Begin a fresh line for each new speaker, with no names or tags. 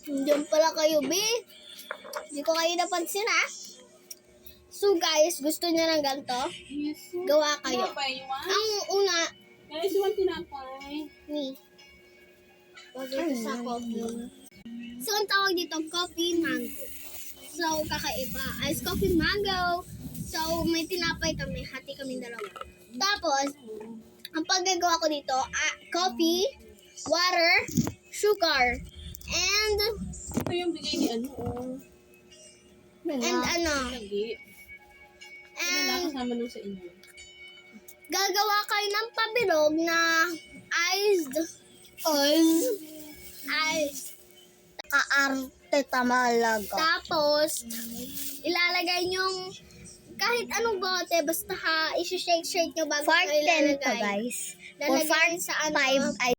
Diyan pala kayo, B. Hindi ko kayo napansin, ha? So, guys, gusto niya ng ganito?
Yes.
Gawa kayo.
Tinapay, you want?
Ang una,
Guys, you want tinapay?
ni. Wag ito sa coffee. So, ang tawag dito, coffee mango. So, kakaiba. Ice coffee mango. So, may tinapay kami. Hati kami dalawa. Tapos, ang paggagawa ko dito, coffee, water, sugar, and
Ito yung bigay ni ano, oh. Lagi. Wala
and
kasama nung sa inyo.
gagawa kayo ng pabilog na iced.
Kaarte tamalaga.
Tapos, ilalagay nyong kahit anong bote, basta isi-shake-shake nyo bago
For
nyo
10 to
ilalagay.
guys. For
Lalagay sa ano,
5 ay